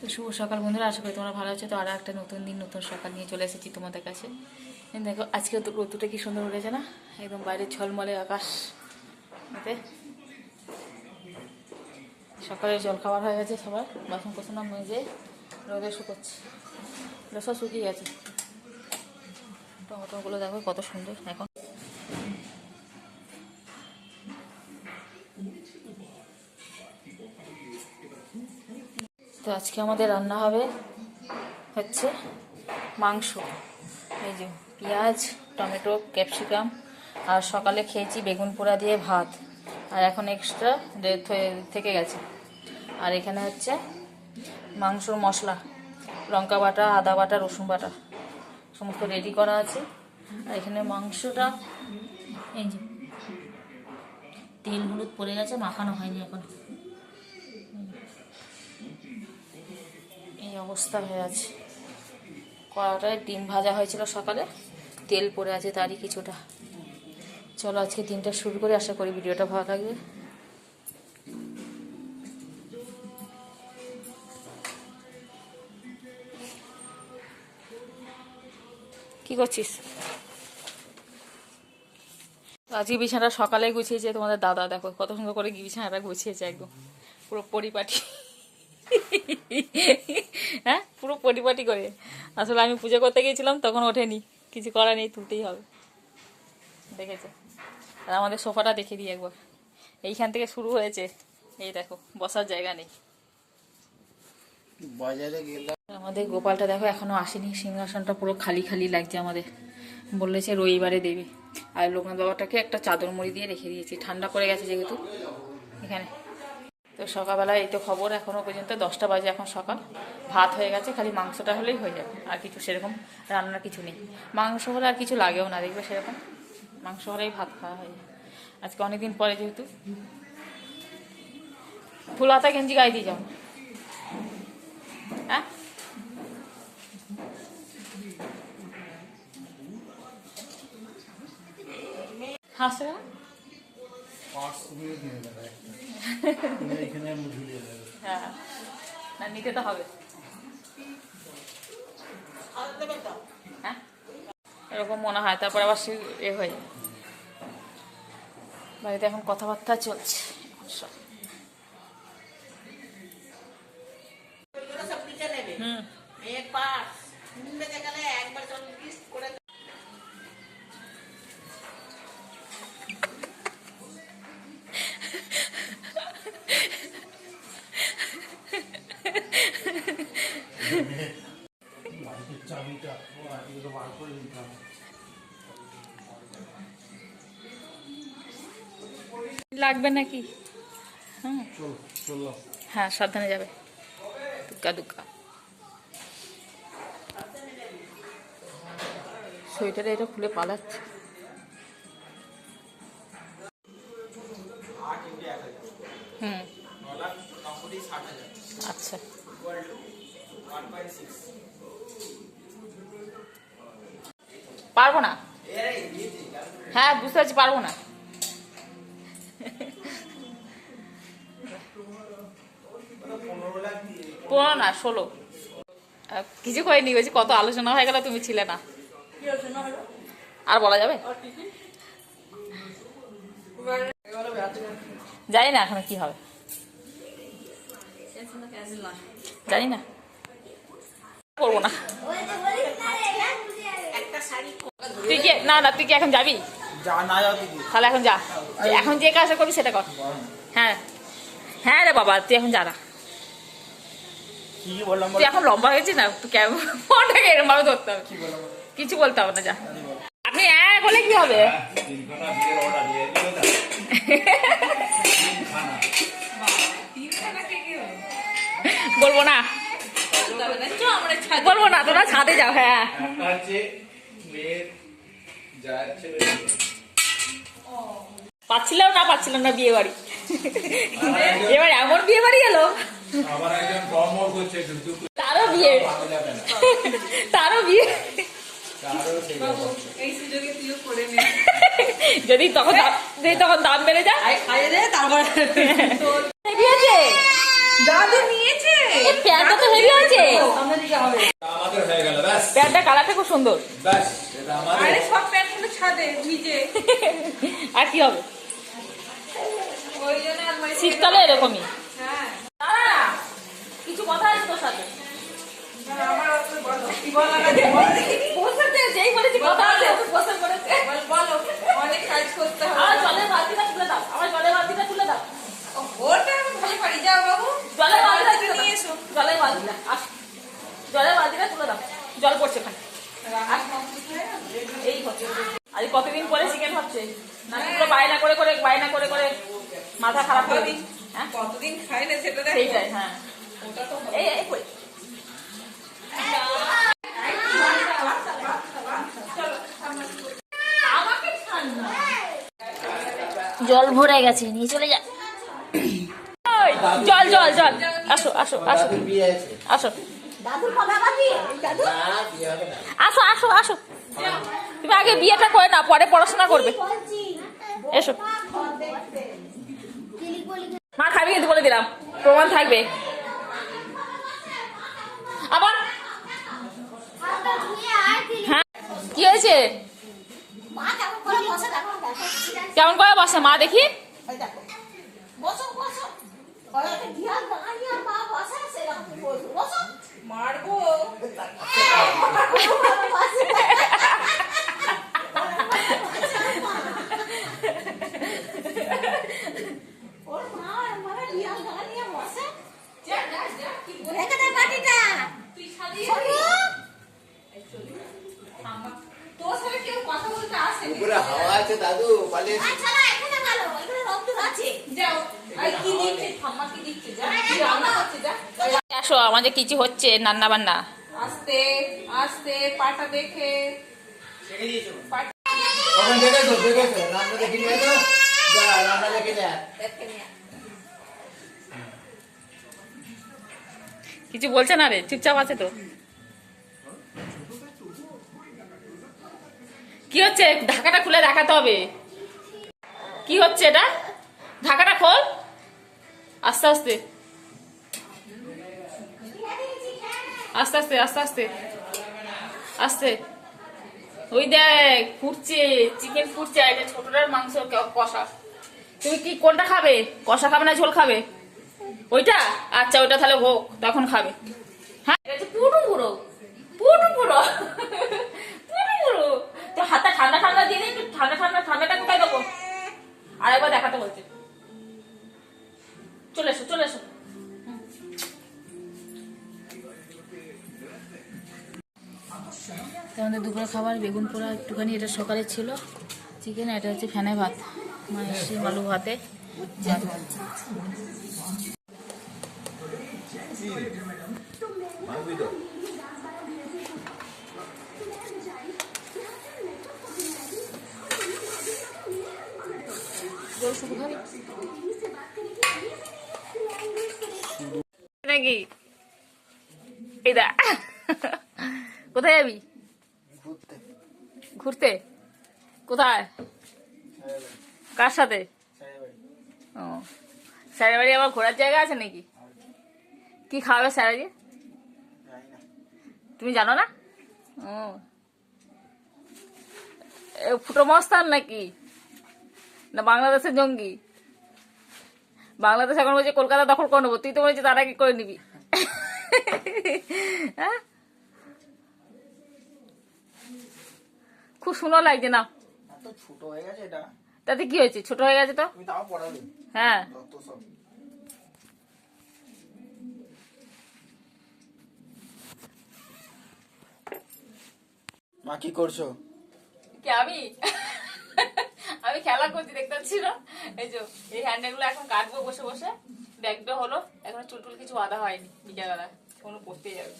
তো শুভ সকাল বন্ধুরা, আশা করি তোমরা ভালো আছো। তো আরও একটা নতুন দিন নতুন সকাল নিয়ে চলে এসেছি তোমাদের কাছে। দেখো আজকে তো রোদটা কি সুন্দর উঠেছে না, একদম বাইরে ঝলমলে আকাশ। এতে সকালে জল খাবার হয়ে গেছে, সবার বাসন কোসন মেজে রোদে শুকোচ্ছে, সব শুকিয়ে গেছে। টমেটোগুলো দেখো কত সুন্দর এখন। তো আজকে আমাদের রান্না হবে হচ্ছে মাংস। এই যে পেঁয়াজ, টমেটো, ক্যাপসিকাম, আর সকালে খেয়েছি বেগুন পোড়া দিয়ে ভাত, আর এখন এক্সট্রা থেকে গেছে। আর এখানে হচ্ছে মাংসর মশলা, লঙ্কা বাটা, আদা বাটা, রসুন বাটা সমস্ত রেডি করা আছে। আর এখানে মাংসটা এই যে তেল হলুদ পড়ে গেছে, মাখানো হয়নি এখন, এই অবস্থা হয়ে আছে। কড়াটায় ডিম ভাজা হয়েছিল সকালে, তেল পড়ে আছে তারই কিছুটা। চলো আজকে দিনটা শুরু করে, আশা করি ভিডিওটা ভালো লাগবে। কি করছিস? আজকে বিছানাটা সকালে গুছিয়েছে তোমাদের দাদা, দেখো কত সুন্দর করে বিছানাটা গুছিয়েছে, একদম পুরো পরিপাটি। হ্যাঁ, পুরো পরিপাটি করে। আসলে আমি পুজো করতে গিয়েছিলাম, তখন ওঠেনি, কিছু করা নেই, তুলতেই হবে। দেখেছে? আর আমাদের সোফাটা দেখে দিই একবার, এইখান থেকে শুরু হয়েছে, এই দেখো বসার জায়গা নেই। বাজারে গেলাম, আমাদের গোপালটা দেখো এখনো আসেনি, সিংহাসনটা পুরো খালি খালি লাগছে আমাদের। বলেছে রবিবারে দেবে। আর লোকনাথ বাবাটাকে একটা চাদর মুড়ি দিয়ে রেখে দিয়েছি, ঠান্ডা পড়ে গেছে যেহেতু এখানে। তো সকালবেলা এই তো খবর, এখনও পর্যন্ত 10টা বাজে, এখন সকাল। ভাত হয়ে গেছে, খালি মাংসটা হলেই হয়ে যাবে, আর কিছু সেরকম রান্নার কিছু নেই। মাংস হলে আর কিছু লাগেও না, দেখবে সেরকম মাংস হলেই ভাত খাওয়া হয়। আজকে অনেকদিন পরে যেহেতু। ফুল হাতা গেঞ্জি গায়ে দিয়ে যাও। হ্যাঁ, হাসছে না? হ্যাঁ, না নিতে তো হবে। হ্যাঁ, এরকম মনে হয়, তারপর আবার সে হয়ে যায়। বাড়িতে এখন কথাবার্তা চলছে সব। লাগবে নাকি? হ্যাঁ, সাবধানে যাবে, দুক্কা দুক্কা। সোয়েটারে এটা খুলে পালাচ্ছে। আচ্ছা, পারবো না। হ্যাঁ বুঝতে পারছি, পারবো না। 15 না 16। কিছু করিনি, বলছি কত আলোচনা হয়ে গেল, তুমি ছিলে না। আর বলা যাবে? জানি না এখন কি হবে, জানি না, করবো না। তুই কি না না তুই কি এখন যাবি? তাহলে এখন যা, এখন যে কাজটা করবি সেটা কর। হ্যাঁ হ্যাঁ রে বাবা, তুই এখন যা না। তুই এখন লম্বা হয়েছিস না, তুই কেমনটাকে এরকম ভাবে ধরতে হবে, কিছু বলতে হবে না, যা। আপনি বলে কি হবে? বলবো না, বলবো না, তোরা ছাদে যাও। হ্যাঁ, পাচ্ছিলাম না বিয়ে বাড়ি। এবার এমন বিয়ে বাড়ি এলো, তারও বিয়ে। যদি তখন দাম বেড়ে যায়, দাদু নিয়েছে। এই প্যান্টটা তো হেভি হয়েছে, সামনে দিকে হবে। আমাদের হয়ে গেল ব্যাস। প্যান্টটা কালারটা খুব সুন্দর। ব্যাস এটা আমাদের। আরে সব প্যান্টগুলো ছাদে ভিজে। আর কি হবে, ওই জন্য আলমারি থেকে- শীতকালে এরকমই। হ্যাঁ। দাঁড়া, কিছু কথা আছে তোর সাথে। আমার অত বলো। কি বলা লাগে বলো দেখি। বসে যেই বলেছি কথা আছে বসে পড়েছে। বলো অনেক কাজ করতে আমার হবে। জলের বালতিটা তুলে দাও, আমার জলের বালতিটা তুলে দাও। ওটা আমি ভালো পারি, যাও বাবু। জলের বালতিটা বালতিটা তুলে নিয়ে এসো, এসো। জলের বালতিটা আস, জলের বালতিটা তুলে দাও, জল পড়ছে এখানে। এই হচ্ছে আজ কতদিন পরে চিকেন হচ্ছে না, পুরো বায়না করে করে বায়না করে করে মাথা খারাপ করে দিই। হ্যাঁ কতদিন খাই না সেটা দেখো। সেইটাই, হ্যাঁ ওটা তো এই এই কই। জল ভরে গেছে, নিয়ে চলে যা। ওই, জল জল জল, আসো আসো আসো দাদুর বিয়ে আছে। আসো দাদুর কথা বাকি দাদু না বিয়ে হবে না। আসো আসো আসো, তুমি আগে বিয়েটা করে না, পরে পড়াশোনা করবে। বলছি এসো, ঘর দেখতে কিলি বলি মা খাবি কিন্তু বলে দিলাম, প্রমাণ থাকবে। আবার হাতটা ধুয়ে আর কিলি হ্যাঁ, কি হয়েছে, মা কেমন করে বসে দেখো দেখো কেমন করে বসে মা দেখি। ওই দেখো বসো বসো ওই একটা গিয়া দাঁড়িয়ে মা বসে সেরকম বসো বসো মারবো। বসে ওর মা মানে গিয়া দাঁড়িয়ে বসে যা যা যা কি বলে রেখে দে বাটিটা তুই ছাড়িয়ে ছোটু তোর সাথে কেউ কথা বলতে আসেনি। উপরে হাওয়া আছে দাদু পালিয়ে। আচ্ছা না এখানে ভালো এখানে রক্ত আছে যাও। আর কি দিচ্ছে ঠাম্মা, কি দিচ্ছে যা, কি রান্না হচ্ছে যা। আসো, আমাদের কিছু হচ্ছে রান্না বান্না। আস্তে আস্তে পাটা দেখে। ছেড়ে দিয়েছো। পাটা ওখানে দেখেছো দেখেছো রান্না দেখে নিয়ে এসো। যা রান্না দেখে নিয়ে আয়। দেখে নিয়ে। কিছু বলছে না রে, চুপচাপ আছে তো। কি হচ্ছে, ঢাকাটা খুলে দেখাতে হবে। কি হচ্ছে এটা, ঢাকাটা খোল আস্তে আস্তে আস্তে আস্তে আস্তে আস্তে আস্তে। ওই দেখ ফুটছে, চিকেন ফুটছে, এটা ছোটটার মাংস কষা। তুমি কি কোনটা খাবে, কষা খাবে না ঝোল খাবে? ওইটা আচ্ছা, ওইটা তাহলে হোক, তখন খাবে। হ্যাঁ এটা হচ্ছে পুরো পুরো পুরো পুরো পুরো পুরো। তো হাতটা ঠান্ডা ঠান্ডা দিয়ে একটু ঠান্ডা ঠান্ডা, ঠান্ডাটা কোথায় দেবো, আরেকবার দেখাতে বলছে। চলে এসো চলে এসো। আমাদের দুপুরে খাবার বেগুন পোড়া একটুখানি, এটা সকালে ছিল চিকেন, এটা হচ্ছে ফ্যানে ভাত, মানে শিম আলু ভাতে ভাত। মারবি তো। নাকি এই দা কোথায় যাবি ঘুরতে। ঘুরতে? কোথায়, কার সাথে? ও, স্যারের বাড়ি আবার ঘোরার জায়গা আছে নাকি? কি খাওয়াবে স্যার আজকে, তুমি জানো না? ও, ফুটো মস্তান নাকি, না বাংলাদেশের জঙ্গি? বাংলাদেশ এখন বলছে কলকাতা দখল করে নেবো, তুই তো বলছিস তার আগে করে নিবি। হ্যাঁ, খুব সুন্দর লাগছে না? এত ছোট হয়ে গেছে এটা। তাতে কি হয়েছে, ছোট হয়ে গেছে তো। তুমি তাও পড়াবে। হ্যাঁ, যত সব। মা কি করছো? কি আমি আমি খেলা করছি, দেখতে পাচ্ছি না? এই যে এই হ্যান্ডেল গুলো এখন কাটবো বসে বসে, দেখবে হলো এখন চুল টুল কিছু বাঁধা হয়নি, বিকেলবেলা কোনো পড়তে যাবে।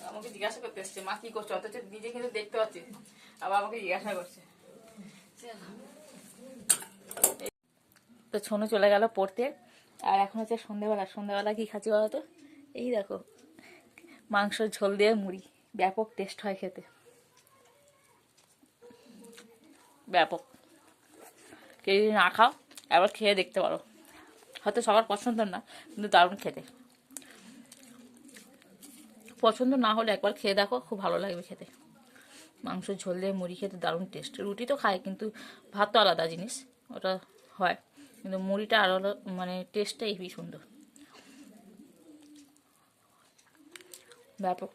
আমাকে জিজ্ঞাসা করতে এসছে মা কি করছো, অথচ নিজে কিন্তু দেখতে পাচ্ছি, আবার আমাকে জিজ্ঞাসা করছে। তো ছোনু চলে গেল পড়তে, আর এখন হচ্ছে সন্ধ্যেবেলা। সন্ধ্যেবেলা কি খাচ্ছি বলো তো, এই দেখো মাংসের ঝোল দিয়ে মুড়ি, ব্যাপক টেস্ট হয় খেতে, ব্যাপক। কেউ যদি না খাও একবার খেয়ে দেখতে পারো, হয়তো সবার পছন্দ না, কিন্তু দারুণ খেতে। পছন্দ না হলে একবার খেয়ে দেখো, খুব ভালো লাগবে খেতে। মাংস ঝোল দিয়ে মুড়ি খেতে দারুণ টেস্ট। রুটি তো খায়, কিন্তু ভাত তো আলাদা জিনিস, ওটা হয়, কিন্তু মুড়িটা আরও মানে টেস্টটা হেবি সুন্দর, ব্যাপক।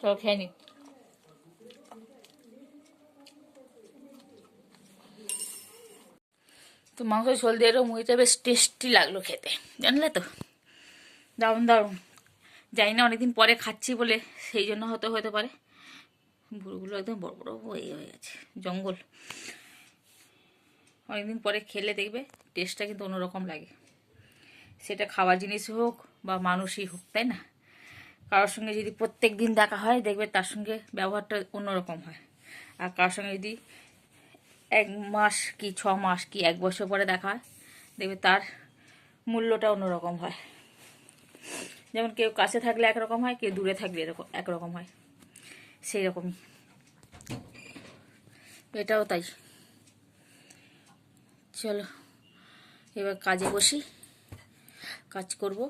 চলো খেয়ে নি। তো মাংস ঝোল দিয়ে মুড়িটা বেশ টেস্টি লাগলো খেতে, জানলে তো, দারুণ দারুণ। জানি না অনেকদিন পরে খাচ্ছি বলে সেই জন্য হতে পারে, ভুড়গুলো একদম বড় বড় হয়ে গেছে, জঙ্গল। অনেকদিন পরে খেলে দেখবে টেস্টটা কিন্তু অন্যরকম লাগে, সেটা খাওয়ার জিনিস হোক বা মানুষই হোক, তাই না? কারোর সঙ্গে যদি প্রত্যেক দিন দেখা হয়, দেখবে তার সঙ্গে ব্যবহারটা অন্যরকম হয়। আর কারোর সঙ্গে যদি 1 মাস কি 6 মাস কি 1 বছর পরে দেখা হয়, দেখবে তার মূল্যটা অন্যরকম হয়। যেমন কেউ কাছে থাকলে একরকম হয়, কেউ দূরে থাকলে একরকম হয়, সেই রকমই এটাও তাই। চলো এবার কাজে বসি, কাজ করব।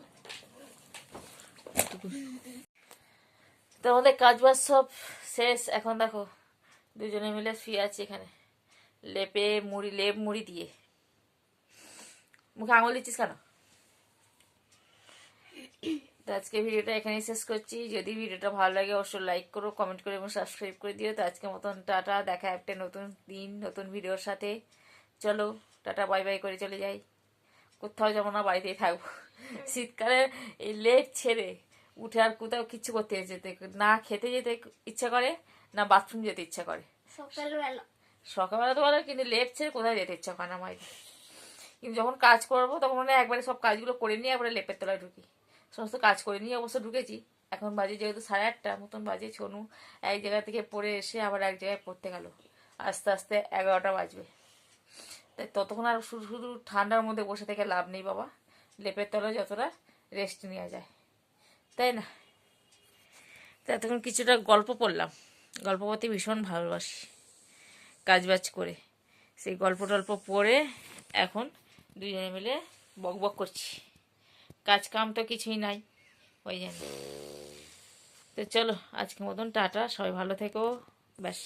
তো আমাদের কাজ বাজ সব শেষ। এখন দেখো দুজনে মিলে শুয়ে আছি এখানে, লেপ মুড়ি দিয়ে। মুখে আঙুল দিচ্ছিস কেন? তো আজকে ভিডিওটা এখানেই শেষ করছি। যদি ভিডিওটা ভালো লাগে অবশ্যই লাইক করো, কমেন্ট করে এবং সাবস্ক্রাইব করে দিও। তো আজকের মতন টাটা, দেখা একটা নতুন দিন নতুন ভিডিওর সাথে। চলো টাটা, বাই বাই করে চলে যাই। কোথাও যাবো না, বাড়িতেই থাকবো। শীতকালে এই লেপ ছেড়ে উঠে আর কোথাও কিচ্ছু করতে যেতে না, খেতে যেতে ইচ্ছা করে না, বাথরুম যেতে ইচ্ছা করে। সকালবেলা তো বলো, কিন্তু লেপ ছেড়ে কোথাও যেতে ইচ্ছা করে না মাইকে। কিন্তু যখন কাজ করবো তখন মনে হয় একবারে সব কাজগুলো করে নিয়ে একবারে লেপের তলায় ঢুকি। সমস্ত কাজ করে নিয়ে অবশ্য ঢুকেছি। এখন বাজে যেহেতু 8:30 মতন বাজে, ছনু এক জায়গা থেকে পড়ে এসে আবার এক জায়গায় পড়তে গেল, আস্তে আস্তে 11টা বাজবে। তাই ততক্ষণ আর শুধু শুধু ঠান্ডার মধ্যে বসে থেকে লাভ নেই বাবা, লেপের তলায় যতটা রেস্ট নেওয়া যায়, তাই না? তো এতক্ষণ কিছুটা গল্প পড়লাম, গল্প পড়তে ভীষণ ভালোবাসি কাজ বাজ করে। সেই গল্প টল্প পড়ে এখন দুজনে মিলে বক বক করছি, কাজ কাম তো কিছুই নাই ওই জন্য। তো চলো আজকের মতন টাটা, সবাই ভালো থেকো, ব্যাস।